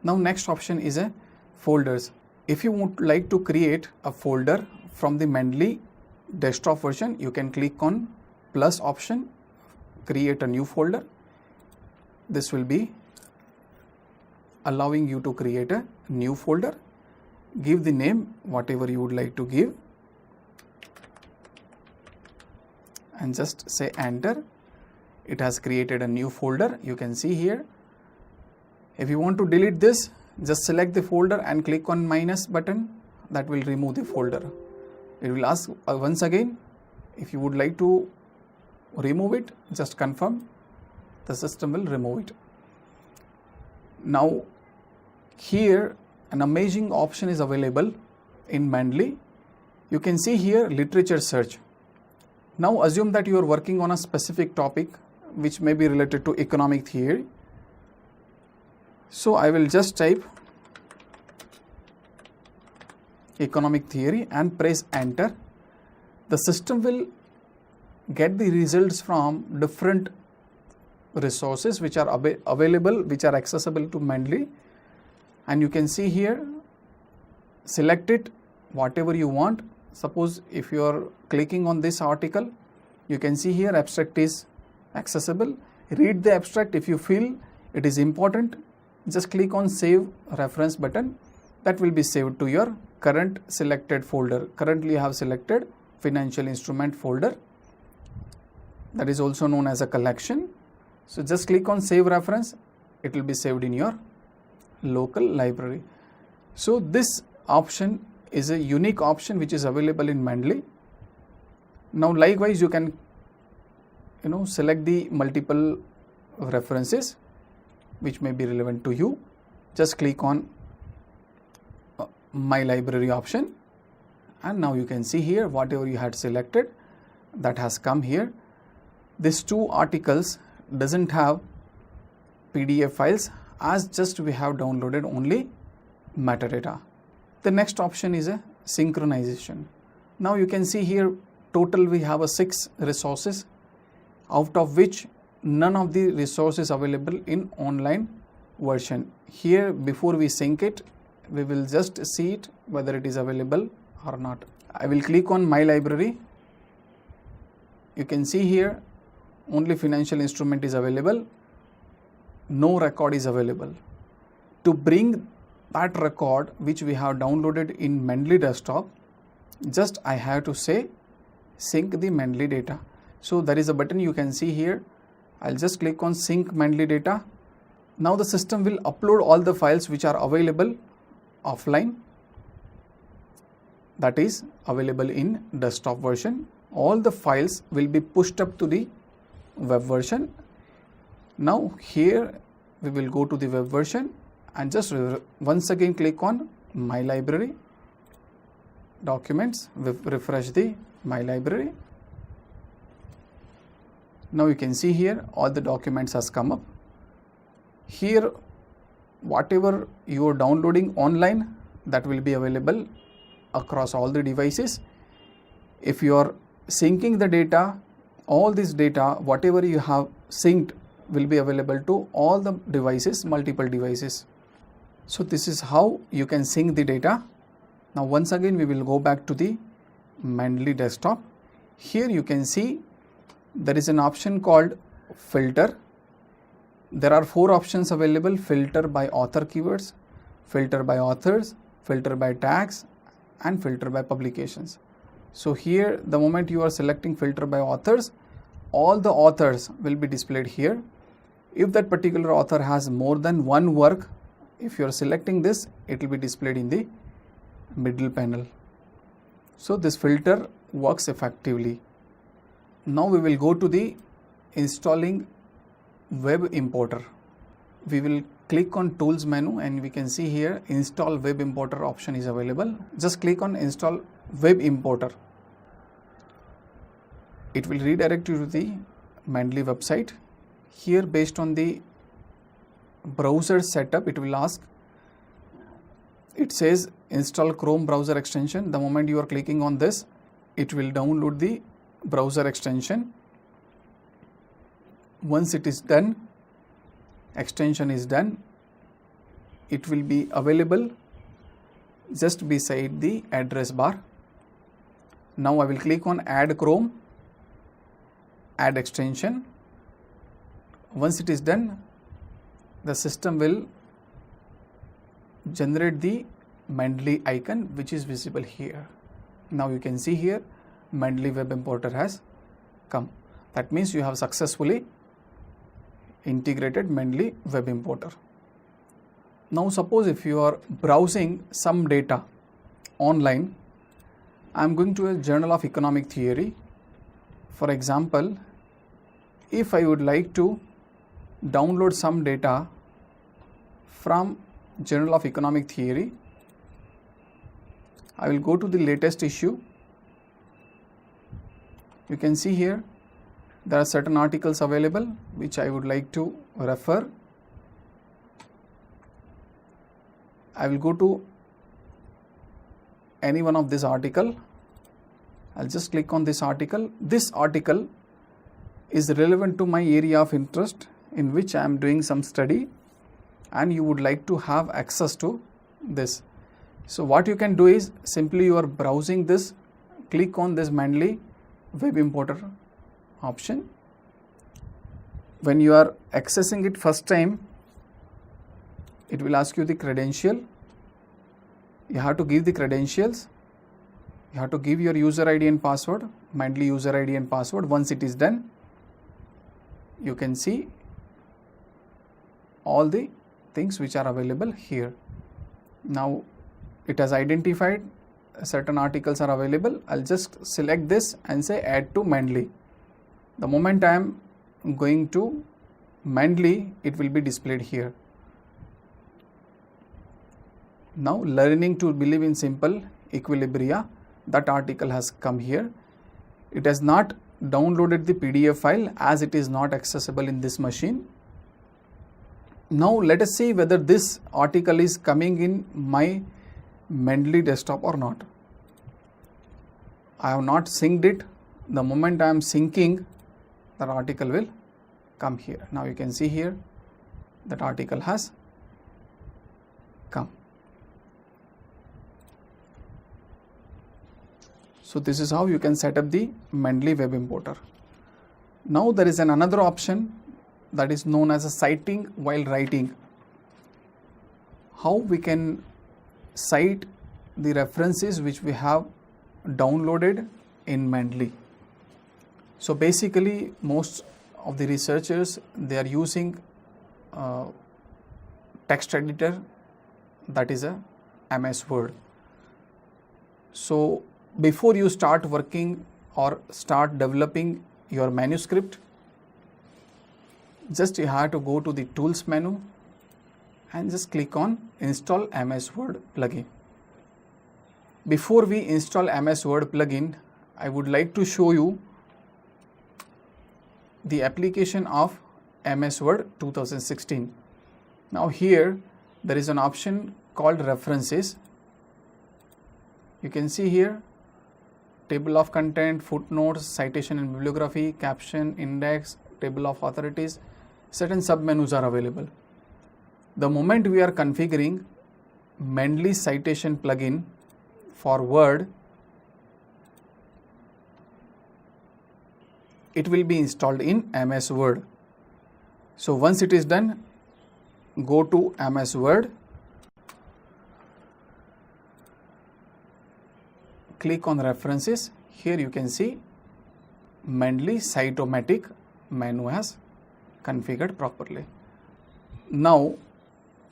Now next option is a folders. If you would like to create a folder from the Mendeley desktop version, you can click on plus option, create a new folder. This will be allowing you to create a new folder. Give the name whatever you would like to give and just say enter. It has created a new folder. You can see here. If you want to delete this, just select the folder and click on minus button. That will remove the folder. It will ask once again, if you would like to remove it, just confirm. The system will remove it. Now here an amazing option is available in Mendeley. You can see here literature search. Now assume that you are working on a specific topic which may be related to economic theory. So I will just type economic theory and press enter. The system will get the results from different resources which are available, which are accessible to Mendeley, and you can see here, select it whatever you want. Suppose if you are clicking on this article, you can see here abstract is accessible. Read the abstract. If you feel it is important, just click on save reference button. That will be saved to your current selected folder. Currently you have selected financial instrument folder, that is also known as a collection. So just click on save reference. It will be saved in your local library. So this option is a unique option which is available in Mendeley. Now likewise you can select the multiple references which may be relevant to you. Just click on my library option, and now you can see here whatever you had selected, that has come here. These two articles doesn't have PDF files, as just we have downloaded only metadata. The next option is a synchronization. Now you can see here total we have 6 resources, out of which none of the resources available in online version. Here before we sync it, we will just see it whether it is available or not. I will click on my library. You can see here only financial instrument is available, no record is available. To bring that record which we have downloaded in Mendeley desktop, just I have to say sync the Mendeley data. So there is a button you can see here. I'll just click on sync Mendeley data. Now the system will upload all the files which are available offline, that is available in desktop version. All the files will be pushed up to the web version. Now here we will go to the web version and just once again click on my library, documents, refresh the my library. Now you can see here all the documents has come up. Here whatever you are downloading online, that will be available across all the devices. If you are syncing the data, all this data whatever you have synced will be available to all the devices, multiple devices. So this is how you can sync the data. Now once again we will go back to the Mendeley desktop. Here you can see there is an option called filter. There are 4 options available: filter by author keywords, filter by authors, filter by tags, and filter by publications. So here the moment you are selecting filter by authors, all the authors will be displayed here. If that particular author has more than one work, if you are selecting this, it will be displayed in the middle panel. So this filter works effectively. Now we will go to the installing web importer. We will click on tools menu and we can see here install web importer option is available. Just click on install web importer. It will redirect you to the Mendeley website. Here based on the browser setup, it will ask, it says install Chrome browser extension. The moment you are clicking on this, it will download the browser extension. Once it is done, extension is done, it will be available just beside the address bar. Now I will click on add Chrome, add extension. Once it is done, the system will generate the Mendeley icon which is visible here. Now you can see here Mendeley web importer has come. That means you have successfully integrated Mendeley web importer. Now suppose if you are browsing some data online, I am going to a Journal of Economic Theory. For example, if I would like to download some data from Journal of Economic Theory, I will go to the latest issue. You can see here there are certain articles available which I would like to refer. I will go to any one of this article. I'll just click on this article. This article is relevant to my area of interest in which I am doing some study, and you would like to have access to this. So what you can do is simply you are browsing this, click on this Mendeley web importer option. When you are accessing it first time, it will ask you the credential. You have to give the credentials. You have to give your user ID and password, Mendeley user ID and password. Once it is done, you can see all the things which are available here. Now it has identified certain articles are available. I'll just select this and say add to Mendeley. The moment I am going to Mendeley, it will be displayed here. Now learning to believe in simple equilibria, that article has come here. It has not downloaded the PDF file as it is not accessible in this machine. Now let us see whether this article is coming in my Mendeley desktop or not. I have not synced it. The moment I am syncing, that article will come here. Now you can see here that article has come. So this is how you can set up the Mendeley web importer. Now there is another option that is known as a citing while writing. How we can cite the references which we have downloaded in Mendeley. So basically most of the researchers, they are using text editor, that is a MS Word. So before you start working or start developing your manuscript, just you have to go to the tools menu and just click on install MS Word plugin. Before we install MS Word plugin, I would like to show you the application of MS Word 2016. Now here there is an option called references. You can see here table of content, footnotes, citation and bibliography, caption, index, table of authorities, certain submenus are available. The moment we are configuring Mendeley citation plugin for Word, it will be installed in MS Word. So once it is done, go to MS Word, click on references. Here you can see Mendeley Cite-O-Matic menu has configured properly. Now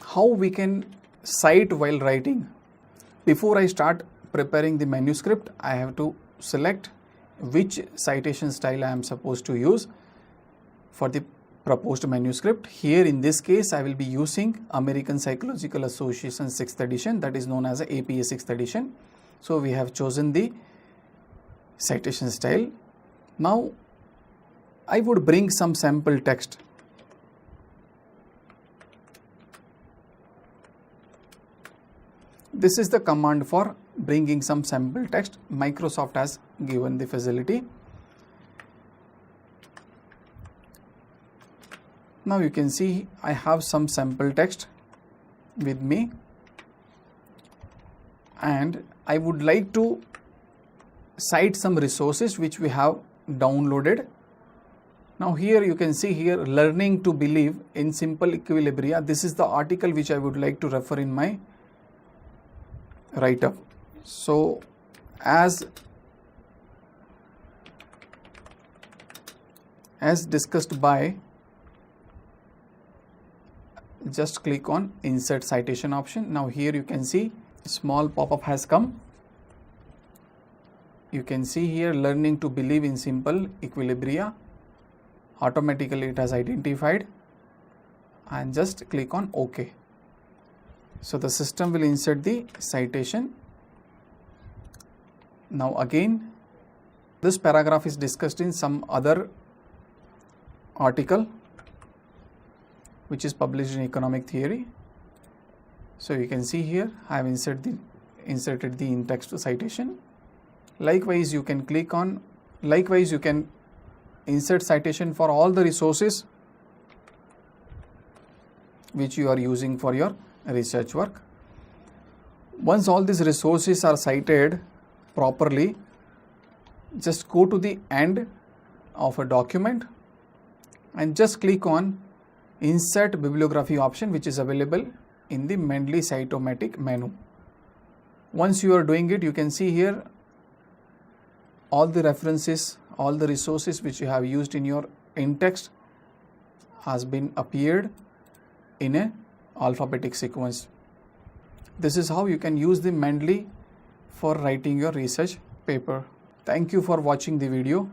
how we can cite while writing? Before I start preparing the manuscript, I have to select which citation style I am supposed to use for the proposed manuscript. Here in this case I will be using American Psychological Association 6th edition, that is known as a APA 6th edition. So we have chosen the citation style. Now I would bring some sample text. This is the command for bringing some sample text. Microsoft has given the facility. Now you can see I have some sample text. with me, and I would like to cite some resources which we have downloaded. Now here you can see here, learning to believe in simple equilibria. This is the article which I would like to refer in my write-up. So as discussed by, just click on insert citation option. Now here you can see small pop-up has come. You can see here, learning to believe in simple equilibria. Automatically it has identified, and just click on OK. So the system will insert the citation. Now again, this paragraph is discussed in some other article which is published in Economic Theory. So you can see here I have inserted the in-text citation. Likewise you can insert citation for all the resources which you are using for your research work. Once all these resources are cited properly, just go to the end of a document and just click on insert bibliography option, which is available in the Mendeley Cite-O-Matic menu. Once you are doing it, you can see here all the references, all the resources which you have used in your in-text has been appeared in a alphabetic sequence. This is how you can use the Mendeley for writing your research paper. Thank you for watching the video.